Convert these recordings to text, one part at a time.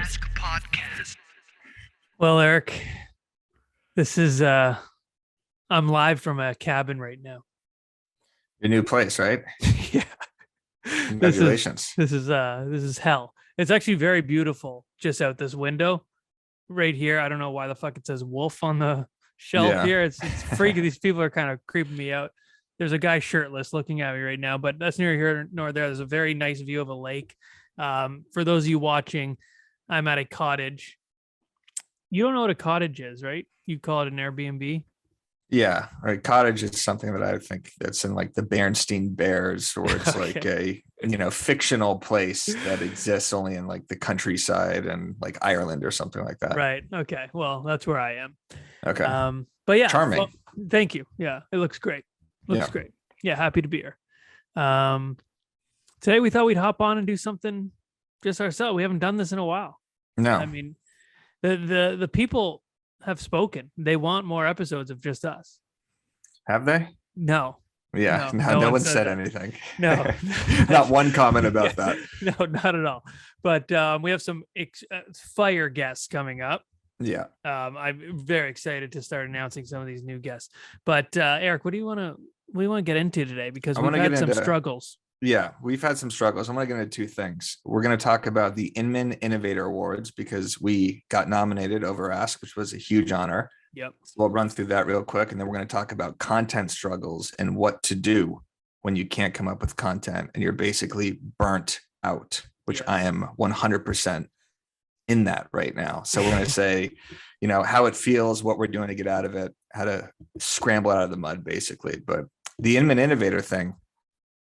Ask Podcast. Well, Eric, this is I'm live from a cabin right now. Your new place, right? Yeah. Congratulations. This is hell. It's actually very beautiful just out this window right here. I don't know why the fuck it says wolf on the shelf Yeah. here. It's freaky. These people are kind of creeping me out. There's a guy shirtless looking at me right now, but that's neither here nor there. There's a very nice view of a lake. For those of you watching, I'm at a cottage. You don't know what a cottage is, right? You call it an Airbnb. Yeah, right. Cottage is something that I think that's in like the Berenstain Bears, or it's like a fictional place that exists only in like the countryside and like Ireland or something like that. Right. Okay. Well, that's where I am. Okay. But yeah, Charming. well, thank you. Yeah, it looks great. Looks Yeah. great. Yeah, happy to be here. Today we thought we'd hop on and do something just ourselves. We haven't done this in a while. No. I mean, the people have spoken. They want more episodes of just us. Have they? No. Yeah. No, No one one said said that. anything. No. Not one comment about that. No, not at all. But we have some fire guests coming up. Yeah. I'm very excited to start announcing some of these new guests. But Eric, what do you want to get into today? Because we've had some struggles. Yeah, we've had some struggles. I'm going to get into two things. We're going to talk about the Inman Innovator Awards because we got nominated over Ask, which was a huge honor. Yep. So we'll run through that real quick. And then we're going to talk about content struggles and what to do when you can't come up with content and you're basically burnt out, which Yes. I am 100% in that right now. So we're going to say, how it feels, what we're doing to get out of it, how to scramble out of the mud, basically. But the Inman Innovator thing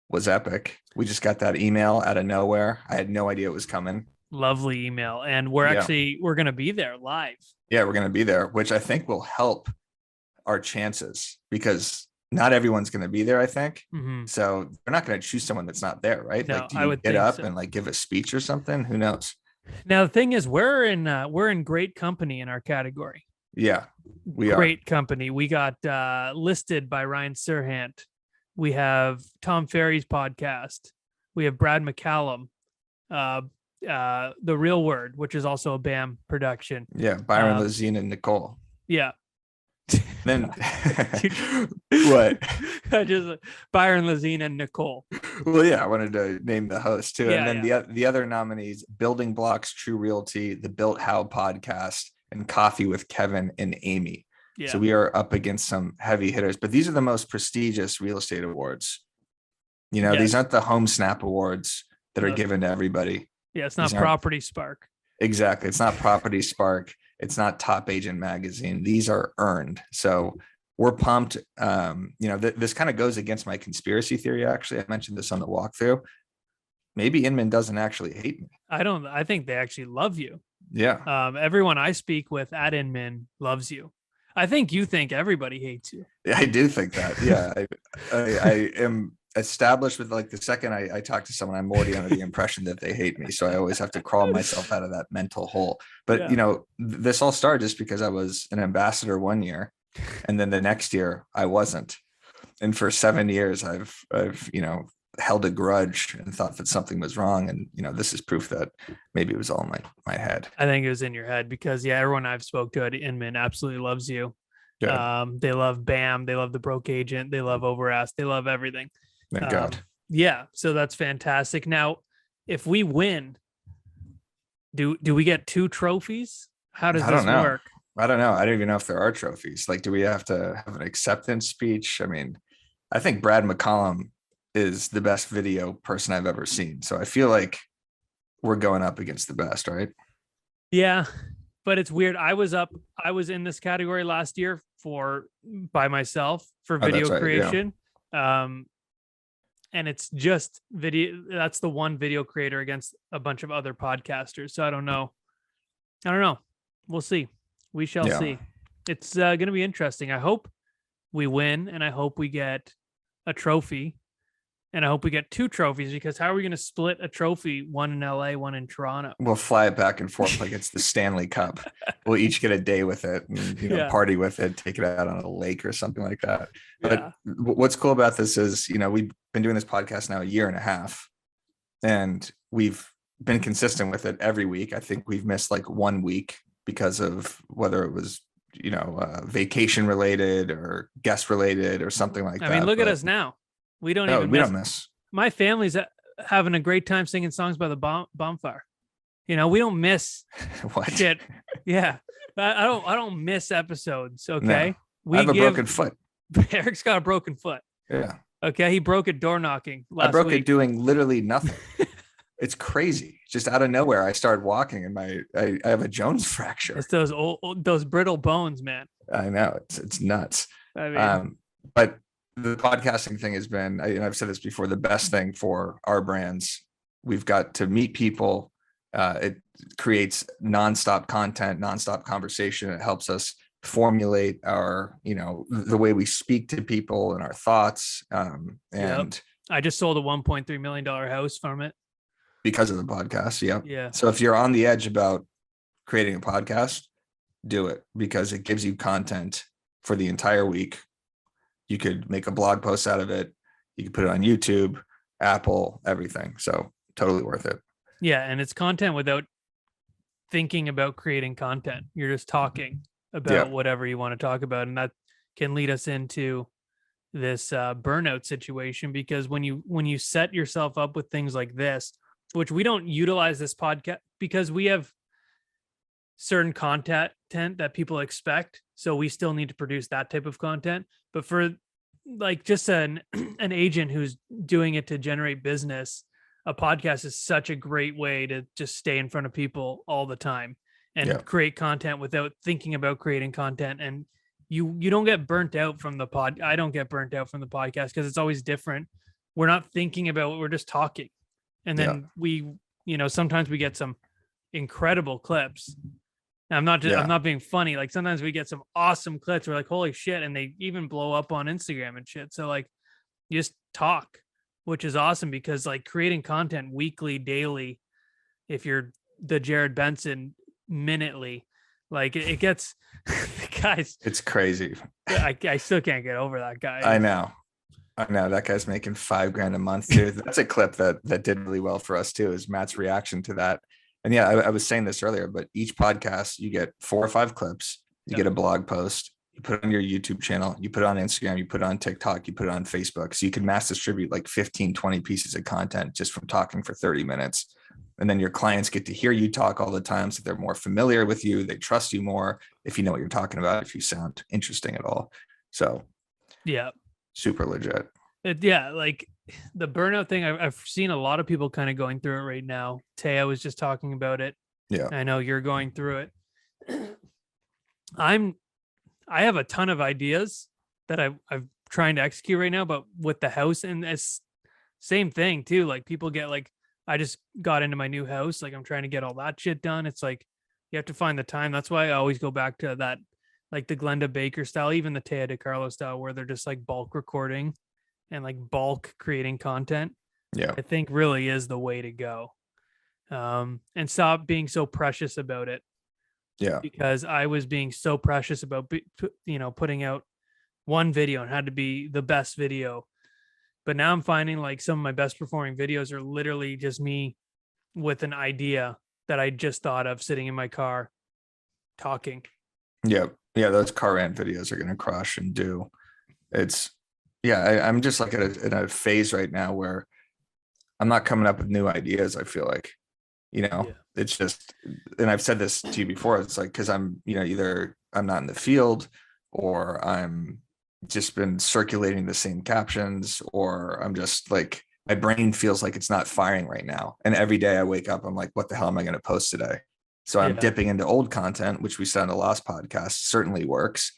was epic. We just got that email out of nowhere. I had no idea it was coming. Lovely email. And we're going to be there live. Yeah, we're going to be there, which I think will help our chances because not everyone's going to be there, I think. Mhm. So they're not going to choose someone that's not there, right? No, Like, do I you would get think up so. and like give a speech or something? Who knows? Now the thing is, we're in great company in our category. Yeah, we are. Great company. We got listed by Ryan Serhant. We have Tom Ferry's podcast. We have Brad McCallum, The Real Word, which is also a BAM production. Yeah, Byron, Lazine, and Nicole. Yeah. Then what? Byron, Lazine, and Nicole. Well, yeah, I wanted to name the host too. Yeah, And then the other nominees: Building Blocks, True Realty, the Built How podcast, and Coffee with Kevin and Amy. Yeah. So we are up against some heavy hitters, but these are the most prestigious real estate awards. Yes. These aren't the Home Snap Awards that are No. given to everybody. Yeah, it's not These aren't- Property Spark. Exactly. It's not Property Spark. It's not Top Agent Magazine. These are earned. So we're pumped. This kind of goes against my conspiracy theory. Actually, I mentioned this on the walkthrough. Maybe Inman doesn't actually hate me. I think they actually love you. Yeah. Everyone I speak with at Inman loves you. I think you think everybody hates you. I do think that. Yeah. I am established with like the second I talk to someone, I'm already under the impression that they hate me. So I always have to crawl myself out of that mental hole. But this all started just because I was an ambassador one year and then the next year I wasn't. And for 7 years I've held a grudge and thought that something was wrong. And this is proof that maybe it was all in my head. I think it was in your head because everyone I've spoke to at Inman absolutely loves you. Good. They love BAM. They love the broke agent. They love Overask. They love everything. Thank God. Yeah. So that's fantastic. Now, if we win, do we get 2 trophies? How does this work? I don't know. I don't even know if there are trophies. Like, do we have to have an acceptance speech? I mean, I think Brad McCallum is the best video person I've ever seen. So I feel like we're going up against the best, right? Yeah, but it's weird. I was in this category last year by myself for video creation. And it's just video. That's the one video creator against a bunch of other podcasters. So I don't know. We'll see. We shall see. It's going to be interesting. I hope we win and I hope we get a trophy. And I hope we get 2 trophies because how are we going to split a trophy? One in LA, one in Toronto. We'll fly it back and forth like it's the Stanley Cup. We'll each get a day with it and party with it, take it out on a lake or something like that. But what's cool about this is, we've been doing this podcast now a year and a half and we've been consistent with it every week. I think we've missed like 1 week because of whether it was, vacation related or guest related or something like that. I mean, look at us now. We don't even we miss. don't miss. My family's having a great time singing songs by the bonfire. We don't miss What? shit. Yeah. I don't miss episodes. Okay. No. I have a broken foot. Eric's got a broken foot. Yeah. Okay. He broke it door knocking last I broke week. it doing literally nothing. It's crazy. Just out of nowhere, I started walking and I have a Jones fracture. It's those brittle bones, man. I know, it's nuts. I mean, but the podcasting thing has been, and I've said this before, the best thing for our brands. We've got to meet people. It creates nonstop content, nonstop conversation. It helps us formulate our, the way we speak to people and our thoughts. And I just sold a $1.3 million house from it. Because of the podcast. Yeah. So if you're on the edge about creating a podcast, do it, because it gives you content for the entire week. You could make a blog post out of it. You could put it on YouTube, Apple, everything. So totally worth it. Yeah. And it's content without thinking about creating content. You're just talking about whatever you want to talk about. And that can lead us into this burnout situation, because when you set yourself up with things like this, which we don't utilize this podcast because we have certain content that people expect. So we still need to produce that type of content. But for like just an agent who's doing it to generate business, a podcast is such a great way to just stay in front of people all the time and create content without thinking about creating content. And you don't get burnt out from the pod. I don't get burnt out from the podcast because it's always different. We're not thinking about what we're just talking. And then we, sometimes we get some incredible clips. I'm not being funny. Like sometimes we get some awesome clips. We're like, holy shit. And they even blow up on Instagram and shit. So like you just talk, which is awesome, because like creating content weekly, daily, if you're the Jared Benson minutely, like it gets guys. It's crazy. I still can't get over that guy. I know that guy's making $5,000 a month too. That's a clip that did really well for us too, is Matt's reaction to that. And I was saying this earlier, but each podcast you get 4 or 5 clips, you get a blog post, you put it on your YouTube channel, you put it on Instagram, you put it on TikTok, you put it on Facebook. So you can mass distribute like 15, 20 pieces of content just from talking for 30 minutes. And then your clients get to hear you talk all the time. So they're more familiar with you. They trust you more if you know what you're talking about, if you sound interesting at all. So super legit. Like the burnout thing, I've seen a lot of people kind of going through it right now. Taya was just talking about it. Yeah. I know you're going through it. I have a ton of ideas that I'm trying to execute right now, but with the house, and it's same thing too. Like people get like, I just got into my new house. Like I'm trying to get all that shit done. It's like, you have to find the time. That's why I always go back to that, like the Glenda Baker style, even the Taya DeCarlo style, where they're just like bulk recording and like bulk creating content. Yeah. I think really is the way to go. And stop being so precious about it. Yeah. Because I was being so precious about, putting out one video and had to be the best video. But now I'm finding like some of my best performing videos are literally just me with an idea that I just thought of sitting in my car talking. Yeah. Yeah. Those car rant videos are going to crush and do. I'm just like in a phase right now where I'm not coming up with new ideas. I feel like, it's just, and I've said this to you before, it's like, cause I'm, either I'm not in the field or I'm just been circulating the same captions, or I'm just like, my brain feels like it's not firing right now. And every day I wake up, I'm like, what the hell am I going to post today? So I'm dipping into old content, which we said on the last podcast certainly works,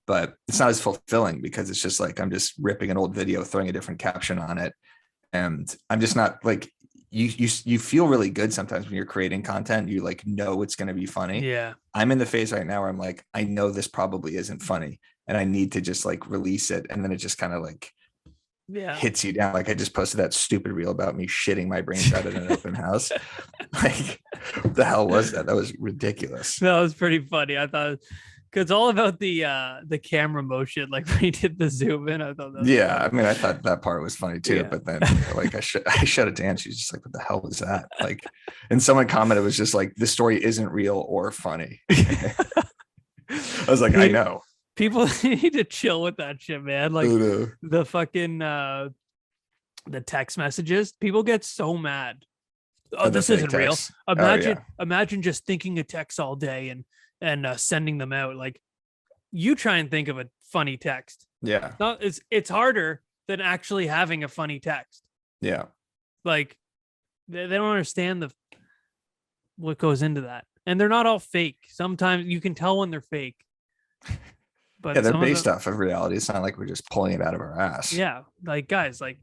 but it's not as fulfilling because it's just like, I'm just ripping an old video, throwing a different caption on it. And I'm just not like, you feel really good sometimes when you're creating content, you like know it's going to be funny. Yeah. I'm in the phase right now where I'm like, I know this probably isn't funny and I need to just like release it. And then it just kind of like hits you down. Like I just posted that stupid reel about me shitting my brains out at an open house. Like what the hell was that? That was ridiculous. That was pretty funny. I thought, It's all about the camera motion. Like when he did the zoom in, I thought that was Yeah, funny. I mean, I thought that part was funny too, Yeah. but then like I shut it down. She's just like, "What the hell was that?" Like, and someone commented, was just like, "The story isn't real or funny." I was like, I know. People need to chill with that shit, man. Like Oh, no. the fucking the text messages, people get so mad. Oh, Oh, the this fake isn't real. text. Oh yeah, Imagine just thinking of text all day and sending them out. Like you try and think of a funny text. yeah, No, it's harder than actually having a funny text. yeah. Like they don't understand what goes into that. And they're not all fake. Sometimes you can tell when they're fake. Yeah, But they're some of them, based off of reality. It's not like we're just pulling it out of our ass. yeah, like guys, like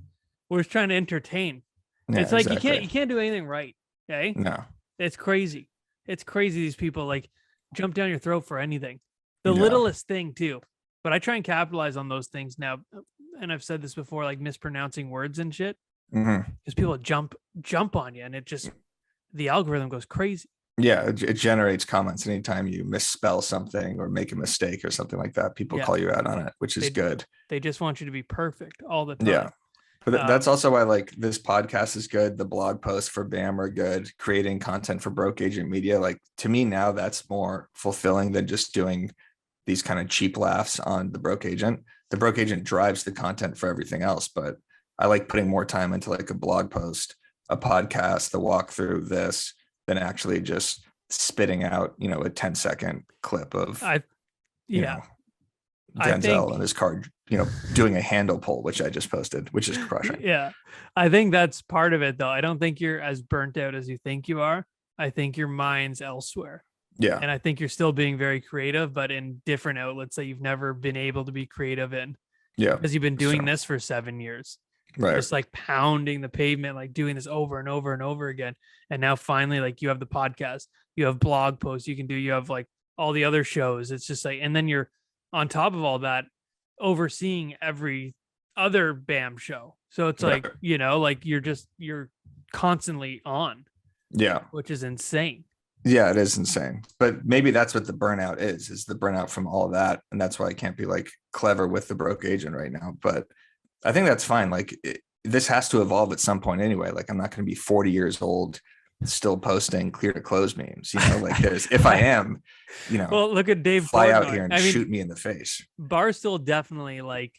we're just trying to entertain. Yeah, It's like exactly. you can't do anything right. Okay. No. It's crazy. It's crazy. These people like jump down your throat for anything. The Yeah. littlest thing too. But I try and capitalize on those things now. And I've said this before, like mispronouncing words and shit. Mhm. Because people jump on you and it just the algorithm goes crazy. Yeah, it generates comments anytime you misspell something or make a mistake or something like that. People Yeah. call you out on it, which is good. They just want you to be perfect all the time. Yeah. But that's also why like this podcast is good. The blog posts for BAM are good. Creating content for Broke Agent Media, like to me now, that's more fulfilling than just doing these kind of cheap laughs on the Broke Agent. The Broke Agent drives the content for everything else, but I like putting more time into like a blog post, a podcast, the walkthrough, this, than actually just spitting out, a 10-second clip of yeah. Denzel and his card, doing a handle pull, which I just posted, which is crushing. Yeah. I think that's part of it though. I don't think you're as burnt out as you think you are. I think your mind's elsewhere. Yeah. And I think you're still being very creative, but in different outlets that you've never been able to be creative in. Yeah. Because you've been doing this for 7 years. Right. Just like pounding the pavement, like doing this over and over and over again. And now finally, like you have the podcast, you have blog posts you have like all the other shows. It's just like, and then you're on top of all that, overseeing every other BAM show. So it's like, like you're constantly on. Yeah. Which is insane. Yeah, it is insane. But maybe that's what the burnout is the burnout from all that. And that's why I can't be like clever with the Broke Agent right now. But I think that's fine. Like this has to evolve at some point anyway. Like I'm not going to be 40 years old still posting clear to close memes, like there's, if I am, well, look at Dave fly Portnoy. out here and shoot me in the face. Barstool definitely like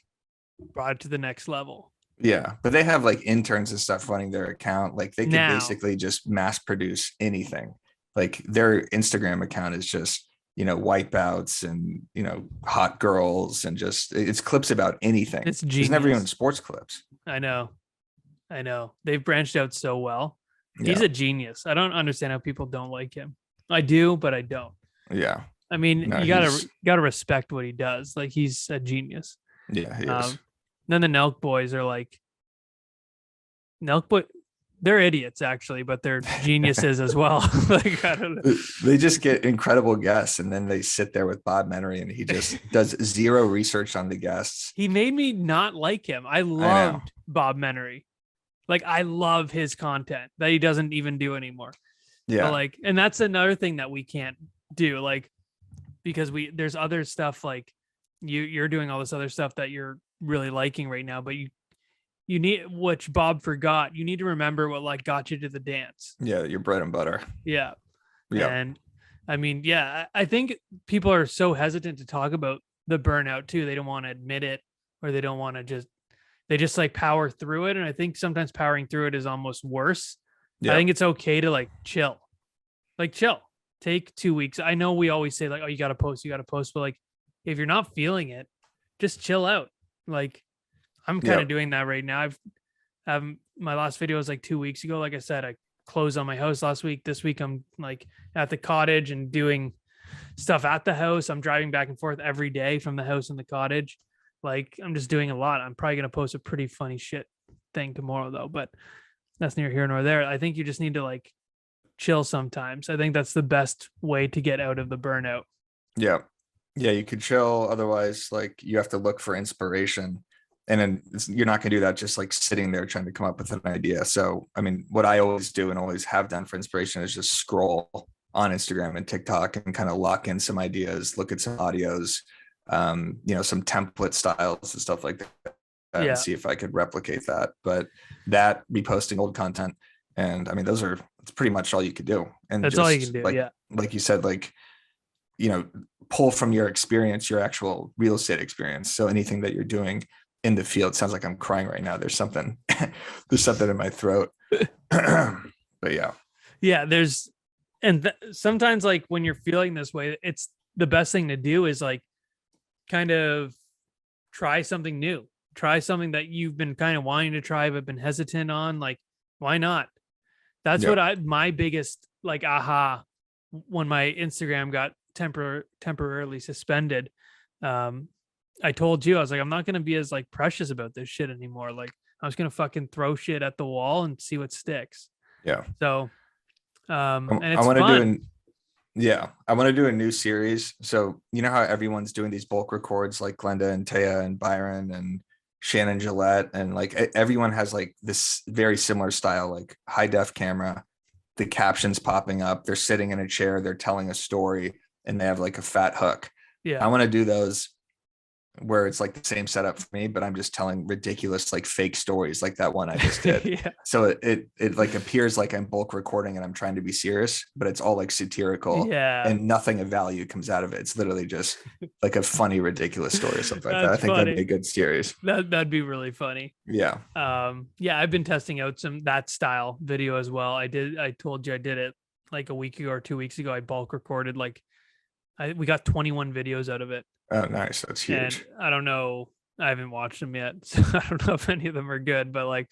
brought it to the next level. Yeah, but they have like interns and stuff running their account. Like they can basically just mass produce anything. Like their Instagram account is just, wipeouts and, hot girls and just it's clips about anything. It's genius. It's never even sports clips. I know. They've branched out so well. He's a genius. I don't understand how people don't like him. I do, but I don't. Yeah. I mean, you gotta respect what he does. Like he's a genius. Yeah, he is. Then the Nelk boys are like they're idiots actually, but they're geniuses as well. Like I don't know. They just get incredible guests, and then they sit there with Bob Menery, and he just does zero research on the guests. He made me not like him. I loved Bob Menery. Like I love his content that he doesn't even do anymore. Yeah. But and that's another thing that we can't do, because there's other stuff like you're doing all this other stuff that you're really liking right now, but you need, which Bob forgot, you need to remember what got you to the dance. Yeah, your bread and butter. Yeah. And I mean, I think people are so hesitant to talk about the burnout too. They don't want to admit it, or they don't want to they just power through it. And I think sometimes powering through it is almost worse. I think it's okay to chill, chill, take 2 weeks. I know we always say oh, you got to post, but if you're not feeling it, just chill out. I'm kind of doing that right now. My last video was 2 weeks ago. Like I said, I closed on my house last week. This week I'm at the cottage and doing stuff at the house. I'm driving back and forth every day from the house and the cottage. I'm just doing a lot. I'm probably going to post a pretty funny shit thing tomorrow though, but that's neither here nor there. I think you just need to chill sometimes. I think that's the best way to get out of the burnout. Yeah. Yeah. You could chill. Otherwise, you have to look for inspiration, and then you're not going to do that just sitting there trying to come up with an idea. So, I mean, what I always do and always have done for inspiration is just scroll on Instagram and TikTok and kind of lock in some ideas, look at some audios, some template styles and stuff like that, and see if I could replicate that. But that, reposting old content, and I mean, it's pretty much all you could do. And that's just, all you can do. Like you said, pull from your experience, your actual real estate experience. So anything that you're doing in the field, sounds like I'm crying right now. There's something in my throat. But sometimes like when you're feeling this way, it's the best thing to do is like kind of try something new, try something that you've been kind of wanting to try but been hesitant on. Like, why not? That's what my biggest like aha when my Instagram got temporarily suspended. I told you, I was like, I'm not going to be as like precious about this shit anymore. Like, I was going to fucking throw shit at the wall and see what sticks. Yeah. So, and it's I want fun. I want to do a new series. So, you know how everyone's doing these bulk records, like Glenda and Taya and Byron and Shannon Gillette, and like everyone has like this very similar style, like high def camera, the captions popping up, they're sitting in a chair, they're telling a story, and they have like a fat hook. I want to do those where it's like the same setup for me, but I'm just telling ridiculous like fake stories like that one I just did. So it like appears like I'm bulk recording and I'm trying to be serious, but it's all like satirical and nothing of value comes out of it. It's literally just like a funny, ridiculous story or something like that. I think that'd be a good series. That'd be really funny. Yeah. I've been testing out that style video as well. I told you I did it like a week ago or 2 weeks ago. I bulk recorded we got 21 videos out of it. Oh, nice. That's huge. And I don't know. I haven't watched them yet. So I don't know if any of them are good, but like,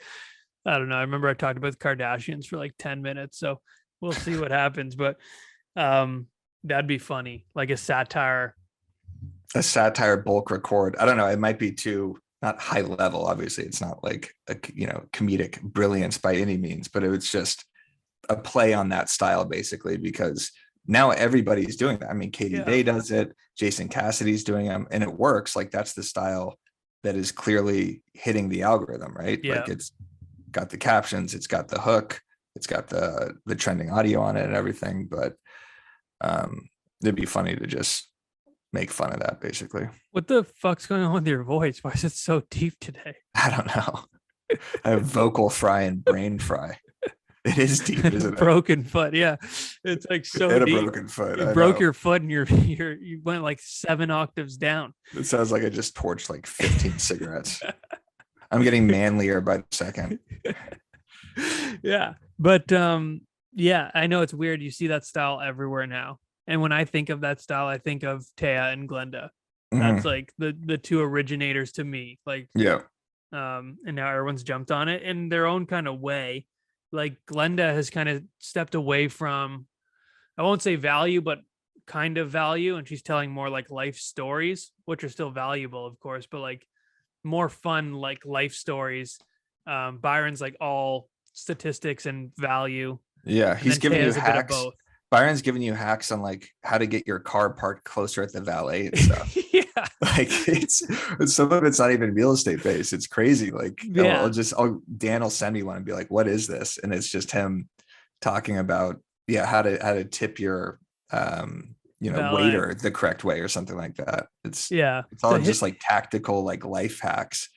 I don't know. I remember I talked about the Kardashians for like 10 minutes. So we'll see what happens, but that'd be funny. Like a satire bulk record. I don't know. It might be too, not high level. Obviously it's not like comedic brilliance by any means, but it was just a play on that style basically, because now everybody's doing that. I mean, Katie Day does it, Jason Cassidy's doing them, and it works. Like that's the style that is clearly hitting the algorithm, right? Like it's got the captions, it's got the hook, it's got the trending audio on it and everything. But it'd be funny to just make fun of that basically. What the fuck's going on with your voice? Why is it so deep today? I don't know. I have vocal fry and brain fry. It is deep, isn't it? Broken foot. Yeah. It's like so deep. A broken foot. You broke your foot and you went like 7 octaves down. It sounds like I just torched like 15 cigarettes. I'm getting manlier by the second. Yeah. But I know it's weird. You see that style everywhere now. And when I think of that style, I think of Taya and Glenda. That's like the two originators to me. Like, and now everyone's jumped on it in their own kind of way. Like Glenda has kind of stepped away from, I won't say value, but kind of value. And she's telling more like life stories, which are still valuable, of course, but like more fun, like life stories. Byron's like all statistics and value. Yeah. He's giving you hacks. Byron's giving you hacks on like how to get your car parked closer at the valet and stuff. Like it's some of it's not even real estate based. It's crazy. Like Dan will send me one and be like, what is this? And it's just him talking about how to tip your waiter the correct way or something like that. It's all just like tactical like life hacks.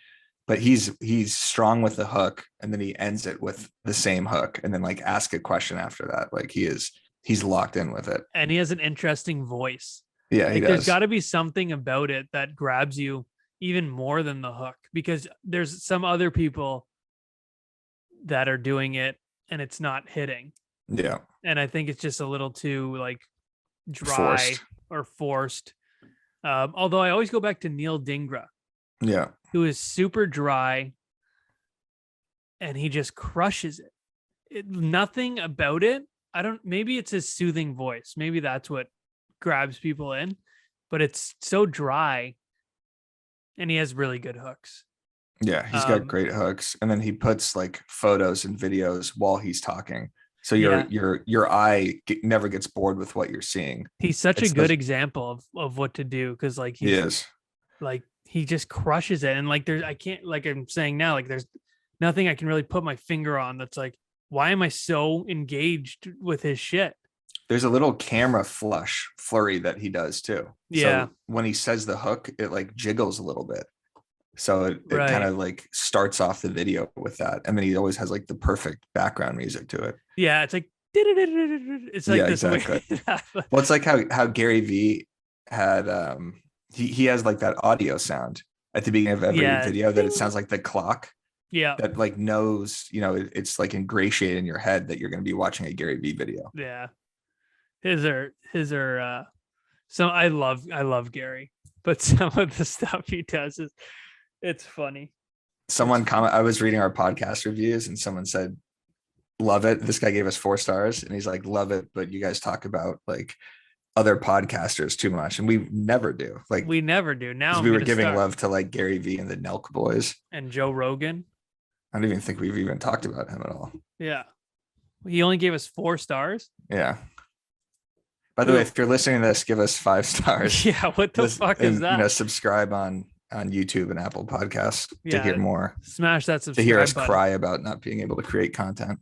But he's strong with the hook, and then he ends it with the same hook, and then like ask a question after that. Like he's locked in with it. And he has an interesting voice. Yeah, like, there's got to be something about it that grabs you even more than the hook, because there's some other people that are doing it and it's not hitting. Yeah. And I think it's just a little too like dry or forced. Although I always go back to Neil Dingra. Yeah. Who is super dry and he just crushes it. Nothing about it. Maybe it's his soothing voice. Maybe that's what grabs people in, but it's so dry and he has really good hooks. Yeah, he's got great hooks, and then he puts like photos and videos while he's talking, so your eye never gets bored with what you're seeing. He's such a good example of what to do, because like he is like he just crushes it, and like I can't, like I'm saying now, like there's nothing I can really put my finger on that's like, why am I so engaged with his shit? there's a little camera flurry that he does too. Yeah. So when he says the hook, it like jiggles a little bit. So it Right. kind of like starts off the video with that. And then he always has like the perfect background music to it. Yeah. It's like, it's like Yeah, this exactly. weird. Well, it's like how Gary Vee had he has like that audio sound at the beginning of every Yeah. video that it sounds like the clock Yeah. that like knows, you know, it's like ingratiated in your head that you're going to be watching a Gary Vee video. Yeah. His are so I love Gary, but some of the stuff he does it's funny. Someone comment, I was reading our podcast reviews and someone said, love it. This guy gave us 4 stars and he's like, love it, but you guys talk about like other podcasters too much, and we never do. Like we never do. Now we were giving love to like Gary Vee and the Nelk Boys and Joe Rogan. I don't even think we've even talked about him at all. Yeah, he only gave us 4 stars. Yeah. By the way, if you're listening to this, give us 5 stars. Yeah, what the fuck is that? You know, subscribe on YouTube and Apple Podcasts to hear more. Smash that subscribe to hear us button. Cry about not being able to create content.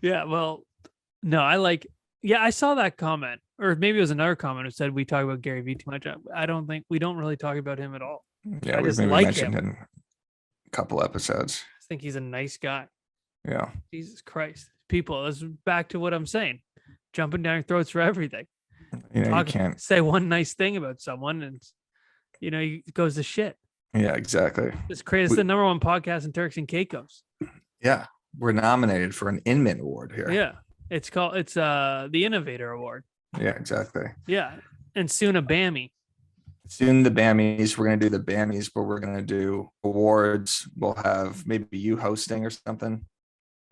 Yeah, well, no, I saw that comment, or maybe it was another comment who said we talk about Gary Vee too much. I don't think we don't really talk about him at all. Yeah, I we've just maybe like mentioned him. in a couple episodes. I think he's a nice guy. Yeah. Jesus Christ. People, this is back to what I'm saying. Jumping down your throats for everything. You know, you can't say one nice thing about someone and you know, it goes to shit. Yeah, exactly. It's crazy. It's the number 1 podcast in Turks and Caicos. Yeah. We're nominated for an Inman Award here. Yeah. It's the Innovator Award. Yeah, exactly. Yeah. And soon a BAMI. Soon the BAMIs. We're going to do the BAMIs, but we're going to do awards. We'll have maybe you hosting or something.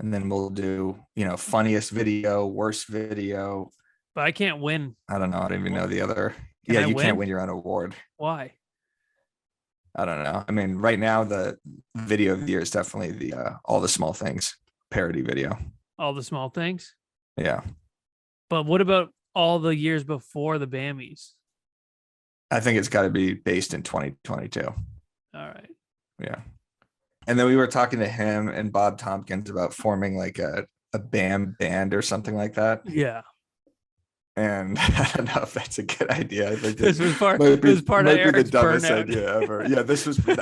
And then we'll do, you know, funniest video, worst video. But I can't win. I don't know. I don't even know the other. Can I you win? Can't win your own award. Why? I don't know. I mean, right now the video of the year is definitely the All the Small Things parody video. All the small things. Yeah. But what about all the years before the BAMIs? I think it's got to be based in 2022. All right. Yeah. And then we were talking to him and Bob Tompkins about forming like a band or something like that. Yeah. And I don't know if that's a good idea. I think this was part of Eric's the dumbest burnout. idea ever. Yeah,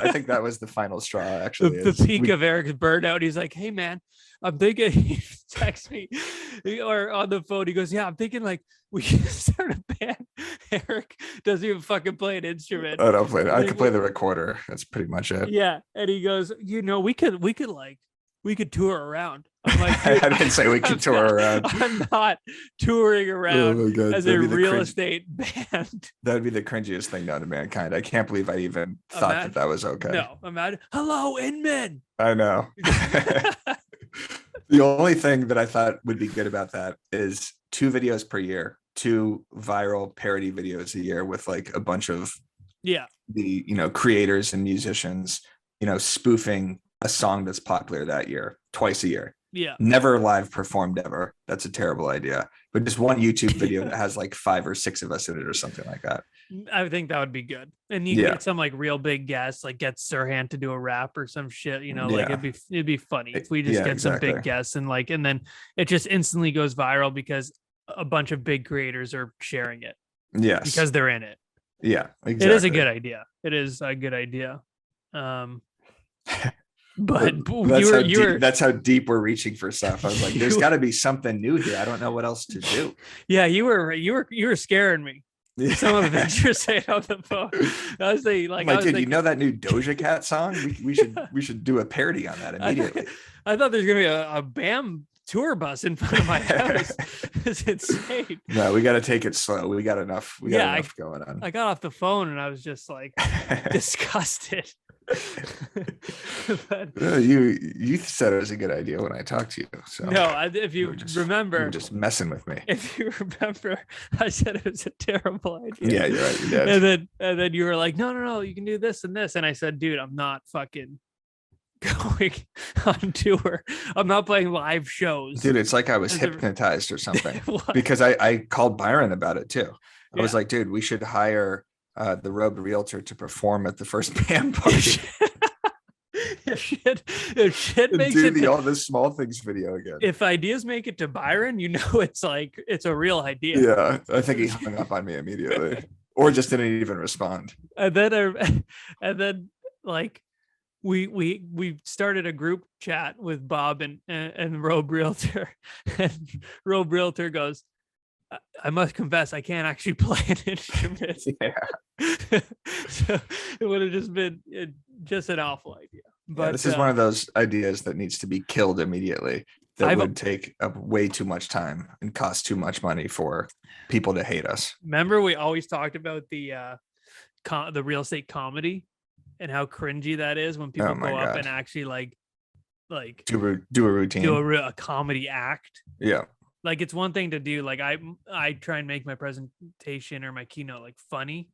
I think that was the final straw, actually. The peak of Eric's burnout. He's like, hey man, I'm thinking, he texts me or on the phone. He goes, yeah, I'm thinking like we should start a band. Eric doesn't even fucking play an instrument. I don't play it. I can play the recorder. That's pretty much it. Yeah. And he goes, you know, we could tour around. I'm like, I didn't say we could tour around. I'm not touring around as a real estate band. That would be the cringiest thing known to mankind. I can't believe I even thought that was okay. No, imagine. Hello, Inman. I know. The only thing that I thought would be good about that is 2 videos per year, 2 viral parody videos a year with like a bunch of the, you know, creators and musicians, you know, spoofing a song that's popular that year, twice a year. Yeah. Never live performed ever. That's a terrible idea. But just one YouTube video that has like 5 or 6 of us in it or something like that. I think that would be good. And you get some like real big guests, like get Sirhan to do a rap or some shit, you know, like it'd be funny if we just get some big guests and then it just instantly goes viral because a bunch of big creators are sharing it. Yes. Because they're in it. Yeah, exactly. It is a good idea. It is a good idea. But that's how deep we're reaching for stuff. I was like, there's got to be something new here. I don't know what else to do. Yeah, you were scaring me. Some of the things you're saying on the phone. I was thinking, dude, you know that new Doja Cat song? We should do a parody on that immediately. I thought there's gonna be a BAM tour bus in front of my house. It's insane. No, we got to take it slow. We got enough. We got enough going on. I got off the phone and I was just like disgusted. But, you said it was a good idea when I talked to you. So no, if you remember, you were just messing with me. If you remember, I said it was a terrible idea. Yeah, you're right. You did. And then you were like, no, you can do this and this. And I said, dude, I'm not fucking going on tour. I'm not playing live shows. Dude, it's like I was hypnotized or something. Because I called Byron about it too. I was like, dude, we should hire the Robe Realtor to perform at the first band party. if shit And makes do it the to, all the small things video again. if ideas make it to Byron, it's like it's a real idea. Yeah, I think he hung up on me immediately, or just didn't even respond. And then and then like we started a group chat with Bob and Robe Realtor, and Robe Realtor goes, I must confess, I can't actually play an instrument. Yeah. So it would have just been just an awful idea. But Yeah, this is one of those ideas that needs to be killed immediately. That would take up way too much time and cost too much money for people to hate us. Remember, we always talked about the real estate comedy and how cringy that is when people go up and actually like do a routine, do a comedy act. Yeah. Like it's one thing to do, like I try and make my presentation or my keynote like funny,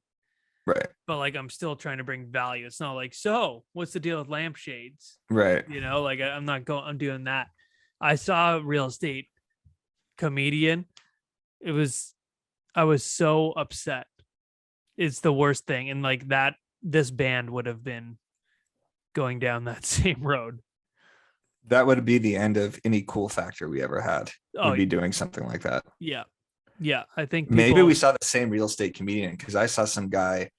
right? But like I'm still trying to bring value. It's not like, so what's the deal with lampshades, right? Like I'm doing that. I saw a real estate comedian. I was so upset. It's the worst thing, and like that, this band would have been going down that same road. That would be the end of any cool factor we ever had. We'd be doing something like that. Yeah. I think maybe we saw the same real estate comedian, because I saw some guy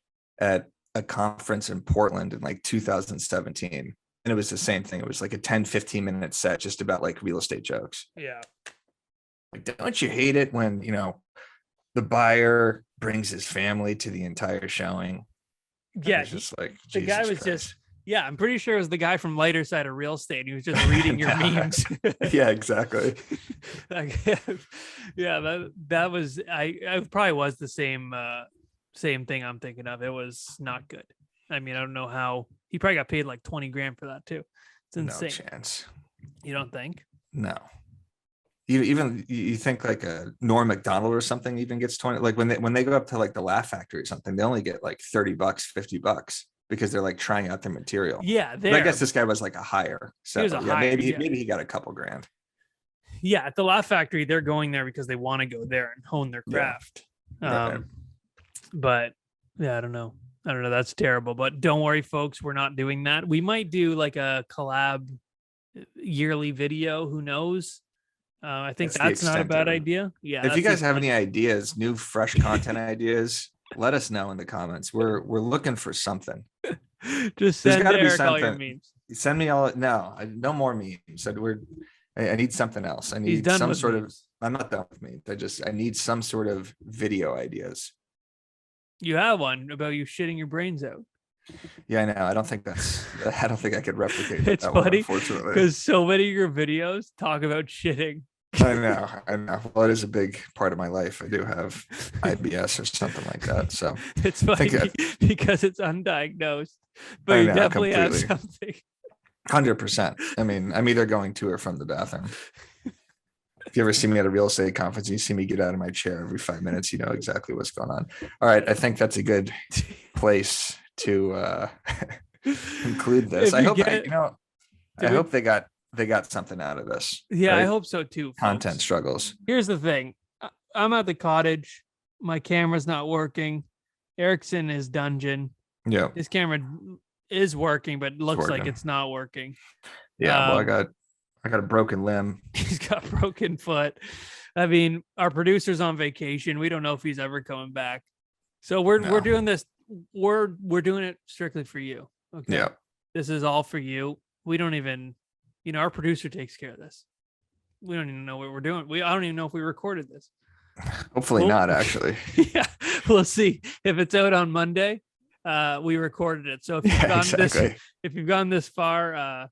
at a conference in Portland in like 2017, and it was the same thing. It was like a 10-15 minute set just about like real estate jokes. Yeah. Like, don't you hate it when the buyer brings his family to the entire showing? Yeah, it's just like the guy was Christ. Just yeah, I'm pretty sure it was the guy from Lighter Side of Real Estate. He was just reading your memes. Yeah, exactly. Yeah, that was I probably was the same thing I'm thinking of. It was not good. I mean, I don't know how he probably got paid like 20 grand for that too. It's insane. No chance. You don't think? No. Even you think like a Norm Macdonald or something even gets 20, like when they go up to like the Laugh Factory or something, they only get like $30, $50 because they're like trying out their material. Yeah, I guess this guy was like a hire. So he was a hire, maybe he got a couple grand. Yeah, at the Laugh Factory, they're going there because they want to go there and hone their craft. Yeah. Right. But yeah, I don't know. That's terrible. But don't worry, folks, we're not doing that. We might do like a collab yearly video. Who knows? I think that's not a bad idea. Yeah. If you guys have any ideas, new fresh content ideas, let us know in the comments. We're looking for something. Just send Eric all your memes. Send me all. No more memes. I need something else. I need some sort of. I'm not done with memes. I need some sort of video ideas. You have one about you shitting your brains out. Yeah, I know. I don't think I could replicate it's that funny, unfortunately, because so many of your videos talk about shitting. I know. Well, it is a big part of my life. I do have IBS or something like that. So it's funny because it's undiagnosed, but you definitely have something. 100%. I mean, I'm either going to or from the bathroom. If you ever see me at a real estate conference, you see me get out of my chair every 5 minutes, you know exactly what's going on. All right. I think that's a good place to conclude this. I hope they got something out of this. Yeah, right? I hope so too. Folks. Content struggles. Here's the thing. I'm at the cottage. My camera's not working. Eric's in his dungeon. Yeah. His camera is working, but it looks like it's not working. Yeah, well, I got a broken limb. He's got a broken foot. I mean, our producer's on vacation. We don't know if he's ever coming back. So we're doing this. We're doing it strictly for you. Okay. Yeah. This is all for you. We don't even, our producer takes care of this. We don't even know what we're doing. I don't even know if we recorded this. Hopefully not, actually. Yeah. We'll see. If it's out on Monday, we recorded it. So if you've gone this far,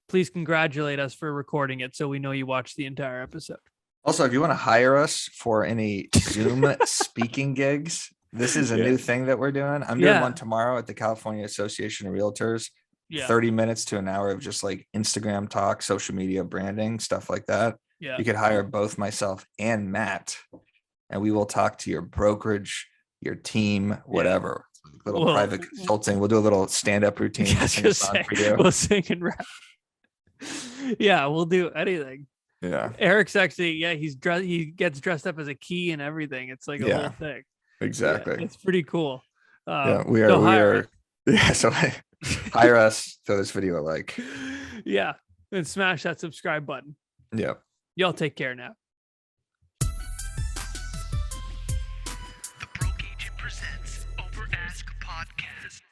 please congratulate us for recording it so we know you watched the entire episode. Also, if you want to hire us for any Zoom speaking gigs, this is a new thing that we're doing. I'm doing one tomorrow at the California Association of Realtors. 30 minutes to an hour of just like Instagram talk, social media branding, stuff like that. Yeah. You could hire both myself and Matt, and we will talk to your brokerage, your team, whatever. Little private consulting. We'll do a little stand-up routine. We'll sing and rap. Yeah, we'll do anything. Yeah. Eric's actually, he gets dressed up as a key and everything. It's like a whole thing. Exactly. It's pretty cool. We are. Yeah. So Hire us, throw this video a like. Yeah. And smash that subscribe button. Yeah. Y'all take care now. The Broke Agent presents Over Ask Podcast.